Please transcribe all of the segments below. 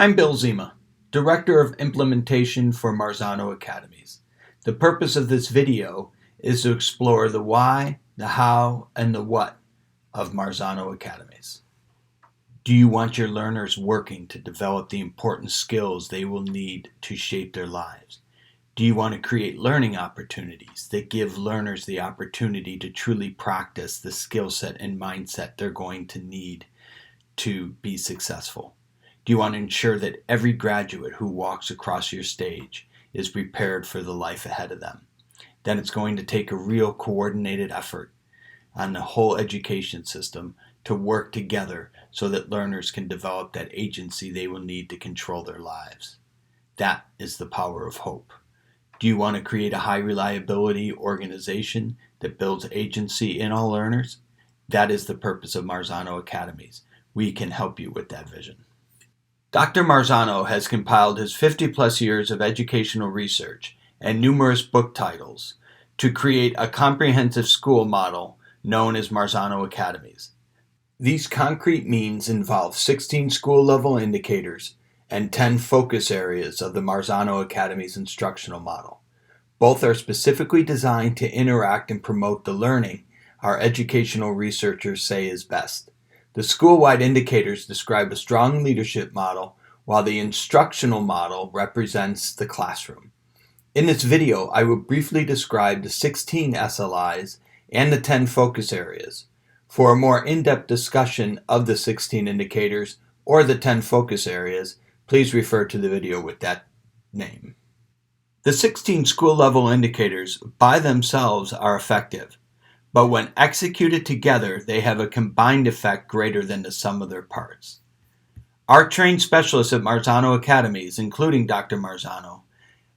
I'm Bill Zima, Director of Implementation for Marzano Academies. The purpose of this video is to explore the why, the how, and the what of Marzano Academies. Do you want your learners working to develop the important skills they will need to shape their lives? Do you want to create learning opportunities that give learners the opportunity to truly practice the skill set and mindset they're going to need to be successful? Do you want to ensure that every graduate who walks across your stage is prepared for the life ahead of them? Then it's going to take a real coordinated effort on the whole education system to work together so that learners can develop that agency they will need to control their lives. That is the power of hope. Do you want to create a high reliability organization that builds agency in all learners? That is the purpose of Marzano Academies. We can help you with that vision. Dr. Marzano has compiled his 50-plus years of educational research and numerous book titles to create a comprehensive school model known as Marzano Academies. These concrete means involve 16 school-level indicators and 10 focus areas of the Marzano Academies instructional model. Both are specifically designed to interact and promote the learning our educational researchers say is best. The school-wide indicators describe a strong leadership model, while the instructional model represents the classroom. In this video, I will briefly describe the 16 SLIs and the 10 focus areas. For a more in-depth discussion of the 16 indicators or the 10 focus areas, please refer to the video with that name. The 16 school-level indicators by themselves are effective, but when executed together, they have a combined effect greater than the sum of their parts. Our trained specialists at Marzano Academies, including Dr. Marzano,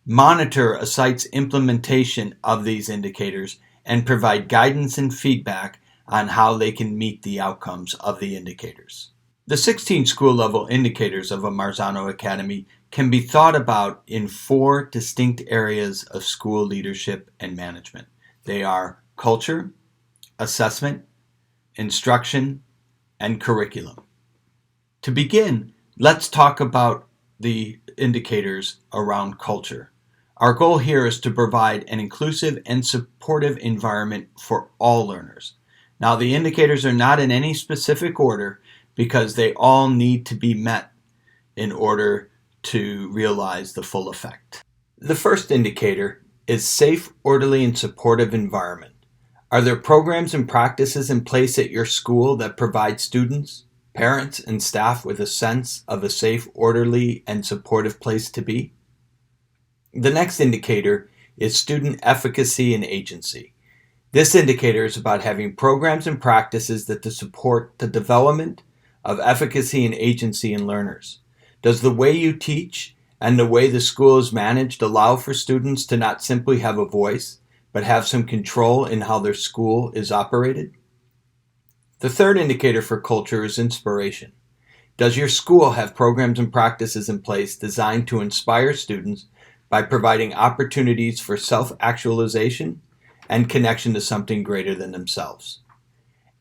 monitor a site's implementation of these indicators and provide guidance and feedback on how they can meet the outcomes of the indicators. The 16 school-level indicators of a Marzano Academy can be thought about in 4 distinct areas of school leadership and management. They are culture, assessment, instruction, and curriculum. To begin, let's talk about the indicators around culture. Our goal here is to provide an inclusive and supportive environment for all learners. Now, the indicators are not in any specific order because they all need to be met in order to realize the full effect. The first indicator is safe, orderly, and supportive environment. Are there programs and practices in place at your school that provide students, parents, and staff with a sense of a safe, orderly, and supportive place to be? The next indicator is student efficacy and agency. This indicator is about having programs and practices that support the development of efficacy and agency in learners. Does the way you teach and the way the school is managed allow for students to not simply have a voice, but have some control in how their school is operated? The third indicator for culture is inspiration. Does your school have programs and practices in place designed to inspire students by providing opportunities for self-actualization and connection to something greater than themselves?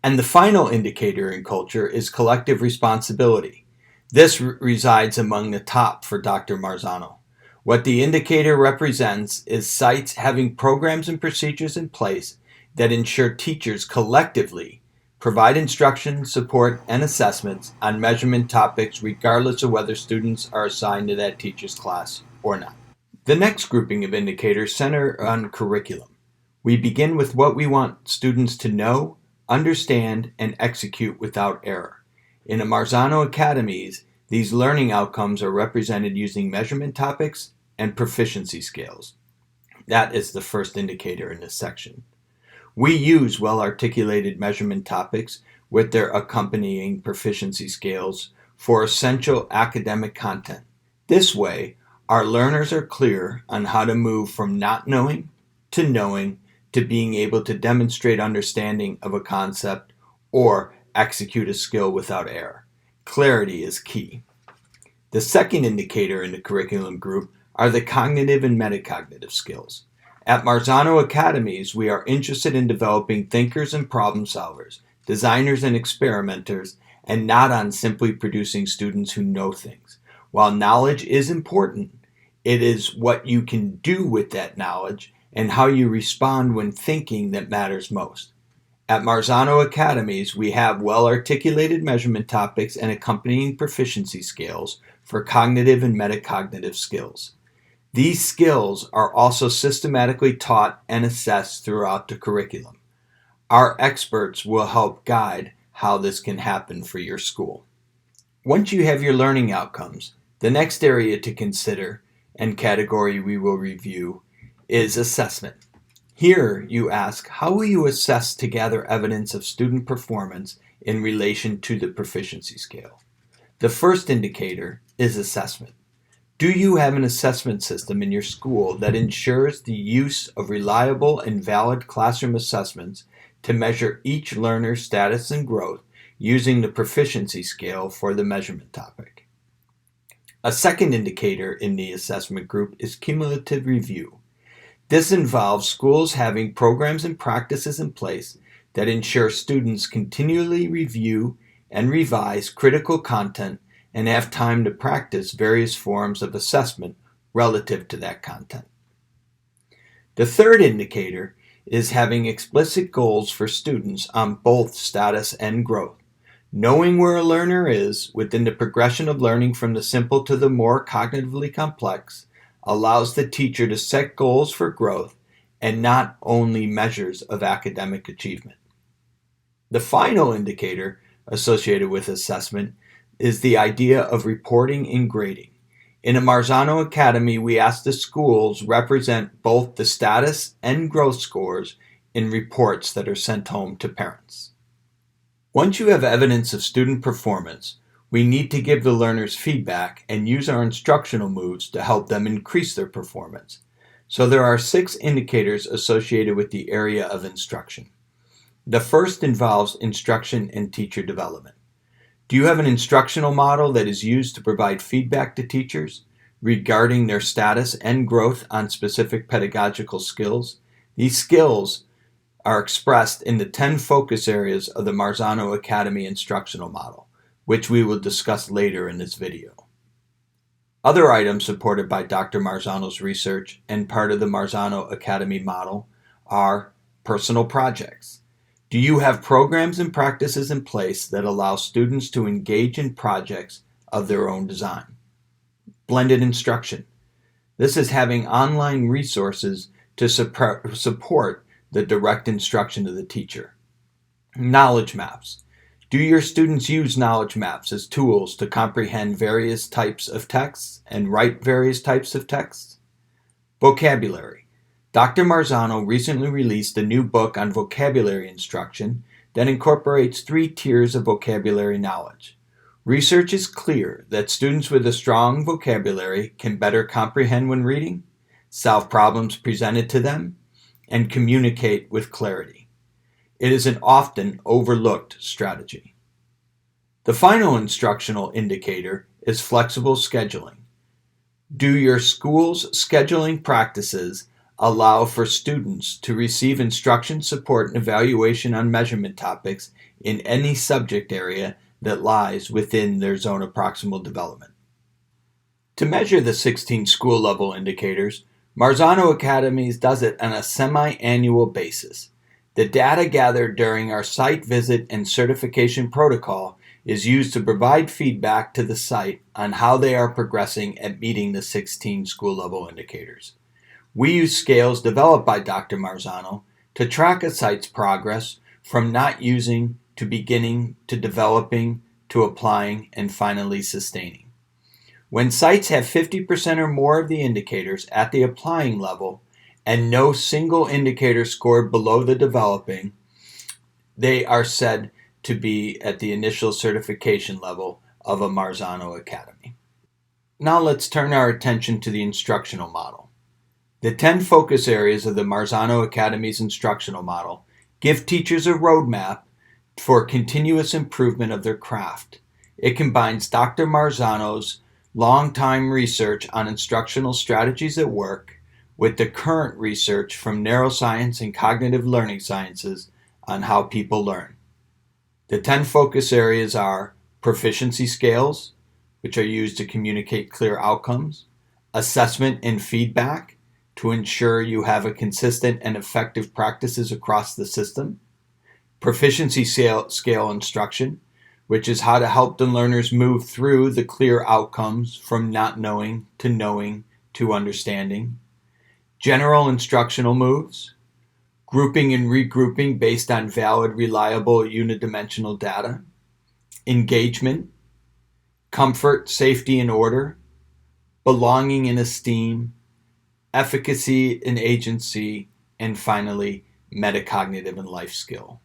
And the final indicator in culture is collective responsibility. This resides among the top for Dr. Marzano. What the indicator represents is sites having programs and procedures in place that ensure teachers collectively provide instruction, support, and assessments on measurement topics regardless of whether students are assigned to that teacher's class or not. The next grouping of indicators center on curriculum. We begin with what we want students to know, understand, and execute without error. In the Marzano Academies, these learning outcomes are represented using measurement topics and proficiency scales. That is the first indicator in this section. We use well-articulated measurement topics with their accompanying proficiency scales for essential academic content. This way, our learners are clear on how to move from not knowing to being able to demonstrate understanding of a concept or execute a skill without error. Clarity is key. The second indicator in the curriculum group are the cognitive and metacognitive skills. At Marzano Academies, we are interested in developing thinkers and problem solvers, designers and experimenters, and not on simply producing students who know things. While knowledge is important, it is what you can do with that knowledge and how you respond when thinking that matters most. At Marzano Academies, we have well-articulated measurement topics and accompanying proficiency scales for cognitive and metacognitive skills. These skills are also systematically taught and assessed throughout the curriculum. Our experts will help guide how this can happen for your school. Once you have your learning outcomes, the next area to consider and category we will review is assessment. Here you ask, how will you assess to gather evidence of student performance in relation to the proficiency scale? The first indicator is assessment. Do you have an assessment system in your school that ensures the use of reliable and valid classroom assessments to measure each learner's status and growth using the proficiency scale for the measurement topic? A second indicator in the assessment group is cumulative review. This involves schools having programs and practices in place that ensure students continually review and revise critical content and have time to practice various forms of assessment relative to that content. The third indicator is having explicit goals for students on both status and growth. Knowing where a learner is within the progression of learning from the simple to the more cognitively complex allows the teacher to set goals for growth and not only measures of academic achievement. The final indicator associated with assessment is the idea of reporting and grading. In a Marzano Academy, we ask the schools represent both the status and growth scores in reports that are sent home to parents. Once you have evidence of student performance, we need to give the learners feedback and use our instructional moves to help them increase their performance. So there are 6 indicators associated with the area of instruction. The first involves instruction and teacher development. Do you have an instructional model that is used to provide feedback to teachers regarding their status and growth on specific pedagogical skills? These skills are expressed in the 10 focus areas of the Marzano Academy instructional model, which we will discuss later in this video. Other items supported by Dr. Marzano's research and part of the Marzano Academy model are personal projects. Do you have programs and practices in place that allow students to engage in projects of their own design? Blended instruction. This is having online resources to support the direct instruction of the teacher. Knowledge maps. Do your students use knowledge maps as tools to comprehend various types of texts and write various types of texts? Vocabulary. Dr. Marzano recently released a new book on vocabulary instruction that incorporates 3 tiers of vocabulary knowledge. Research is clear that students with a strong vocabulary can better comprehend when reading, solve problems presented to them, and communicate with clarity. It is an often overlooked strategy. The final instructional indicator is flexible scheduling. Do your school's scheduling practices allow for students to receive instruction, support, and evaluation on measurement topics in any subject area that lies within their zone of proximal development? To measure the 16 school-level indicators, Marzano Academies does it on a semi-annual basis. The data gathered during our site visit and certification protocol is used to provide feedback to the site on how they are progressing at meeting the 16 school-level indicators. We use scales developed by Dr. Marzano to track a site's progress from not using to beginning to developing to applying and finally sustaining. When sites have 50% or more of the indicators at the applying level and no single indicator scored below the developing, they are said to be at the initial certification level of a Marzano Academy. Now let's turn our attention to the instructional model. The 10 focus areas of the Marzano Academy's instructional model give teachers a roadmap for continuous improvement of their craft. It combines Dr. Marzano's long-time research on instructional strategies at work with the current research from neuroscience and cognitive learning sciences on how people learn. The 10 focus areas are proficiency scales, which are used to communicate clear outcomes, assessment and feedback to ensure you have a consistent and effective practices across the system, proficiency scale instruction, which is how to help the learners move through the clear outcomes from not knowing to understanding, general instructional moves, grouping and regrouping based on valid, reliable, unidimensional data, engagement, comfort, safety, and order, belonging and esteem, efficacy and agency, and finally, metacognitive and life skill.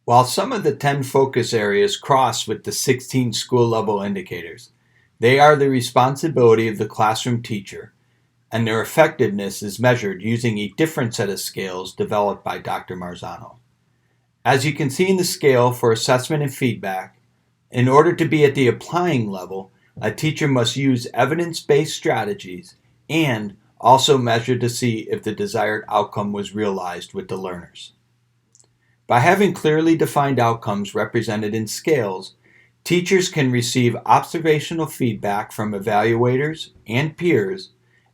While some of the 10 focus areas cross with the 16 school-level indicators, they are the responsibility of the classroom teacher, and their effectiveness is measured using a different set of scales developed by Dr. Marzano. As you can see in the scale for assessment and feedback, in order to be at the applying level, a teacher must use evidence-based strategies and also measure to see if the desired outcome was realized with the learners. By having clearly defined outcomes represented in scales, teachers can receive observational feedback from evaluators and peers,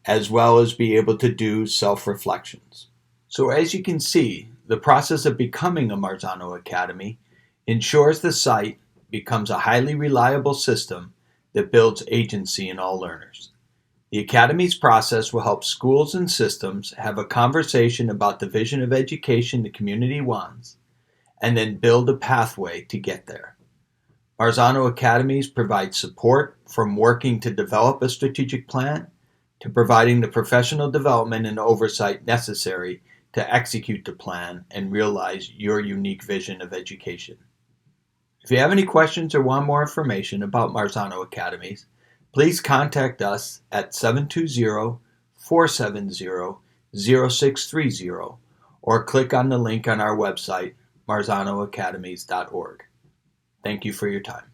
as well as be able to do self-reflections. So as you can see, the process of becoming a Marzano Academy ensures the site becomes a highly reliable system that builds agency in all learners. The Academy's process will help schools and systems have a conversation about the vision of education the community wants, and then build a pathway to get there. Marzano Academies provide support from working to develop a strategic plan to providing the professional development and oversight necessary to execute the plan and realize your unique vision of education. If you have any questions or want more information about Marzano Academies, please contact us at 720-470-0630 or click on the link on our website, marzanoacademies.org. Thank you for your time.